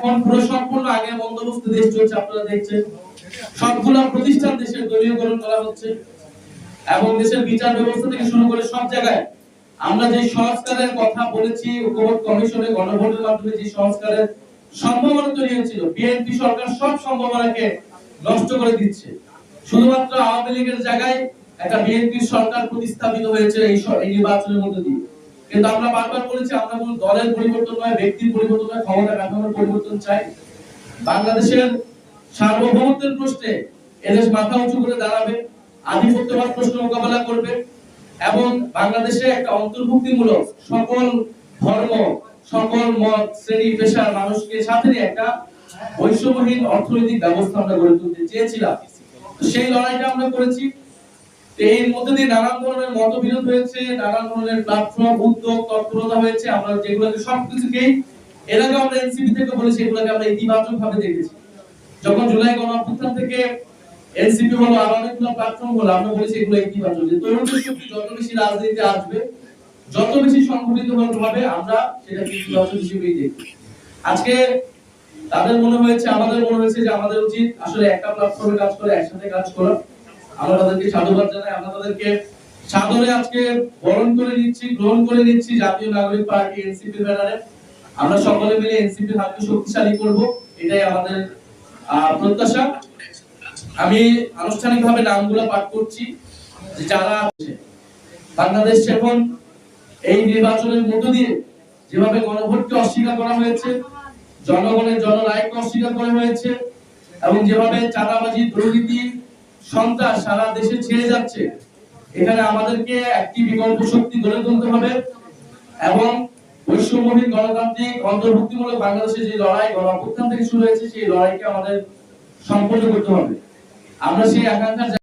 এখন পুরো সম্পূর্ণ আগে বন্দোবস্ত দেশ চলছে, আপনারা দেখছেন সবগুলা প্রতিষ্ঠান দেশের দলীয়করণ করা হচ্ছে এবং দেশের বিচার ব্যবস্থা থেকে শুরু করে সব জায়গায় আমরা যে সংস্কারের কথা বলেছি, ঐক্যমত্য কমিশনে গণভোটের মাধ্যমে যে সংস্কারের সম্ভাবনা তৈরি হয়েছিল, বিএনপি সরকার সব সম্ভাবনাকে নষ্ট করে দিচ্ছে। শুধুমাত্র আওয়ামী লীগের জায়গায় একটা বিএনপি সরকার প্রতিস্থাপিত হয়েছে এই নির্বাচনের মধ্যে দিয়ে। কিন্তু আমরা বারবার বলেছি আমরা কোনো দলের পরিবর্তন নয়, ব্যক্তির পরিবর্তন নয়, ক্ষমতা কাঠামোর পরিবর্তন চাই। বাংলাদেশের সার্বভৌমত্বের প্রশ্নে এদেশ মাথা উঁচু করে দাঁড়াবে, আধিপত্যবাদ প্রশ্ন মোকাবেলা করবে এবং বাংলাদেশে একটা অন্তর্ভুক্তিমূলক সকল ধর্ম, সকল মত, শ্রেণী পেশার মানুষকে সাথে নিয়ে একটা বৈষম্যহীন অর্থনৈতিক ব্যবস্থা আমরা গড়ে তুলতে চেয়েছিলাম। সেই লড়াইটা আমরা করেছি। এর মধ্যে দিয়ে নানান ধরনের মতবিরোধ হয়েছে, নানান ধরনের প্ল্যাটফর্ম, উদ্যোগ, তৎপরতা হয়েছে। আমরা যেগুলোকে সবকিছুকেই এর আগে আমরা এনসিপি থেকে বলেছি, এগুলোকে আমরা ইতিবাচক ভাবে দেখেছি। যখন জুলাই গণঅভ্যুত্থান থেকে এনসিপি হলো, আর অনেকগুলো প্ল্যাটফর্ম হলো, আমরা বলেছি এগুলো ইতিবাচক। যে তরুণদের শক্তি যত বেশি রাজনীতিতে আসবে, যত বেশি সংগঠিত হবে, আমরা সেটা ইতিবাচক হিসেবেই দেখি। আজকে তাদের মনে হয়েছে, আমাদের মনে হয়েছে যে আমাদের উচিত আসলে একটা প্ল্যাটফর্মে কাজ করে, একসাথে কাজ করা। আমরা তাদেরকে সাধুবাদ জানাই, আমরা তাদেরকে সাদরে আজকে বরণ করে নিচ্ছি, গ্রহণ করে নিচ্ছি জাতীয় নাগরিক পার্টি এনসিপির ব্যানারে। আমরা সকলে মিলে এনসিপির হাতকে শক্তিশালী করব, এটাই আমাদের প্রত্যাশা। আমি আনুষ্ঠানিকভাবে নামগুলো পাঠ করছি যে যারা আছে। বাংলাদেশ এখন এই নির্বাচনের মধ্য দিয়ে যেভাবে গণভোটকে অস্বীকার করা হয়েছে, জনগণের জনরায়কে অস্বীকার করা হয়েছে এবং যেভাবে চাঁদাবাজি, দুর্নীতি, সন্ত্রাস সারা দেশে ছেয়ে যাচ্ছে, এখানে আমাদেরকে একটি বিকল্প শক্তি গড়ে তুলতে হবে এবং বৈষম্যহীন গণতান্ত্রিক অন্তর্ভুক্তিমূলক বাংলাদেশে যে লড়াই গণঅভ্যুত্থান থেকে শুরু হয়েছে, সেই লড়াইকে আমাদের সম্পন্ন করতে হবে। আমরা সেই আকাঙ্ক্ষা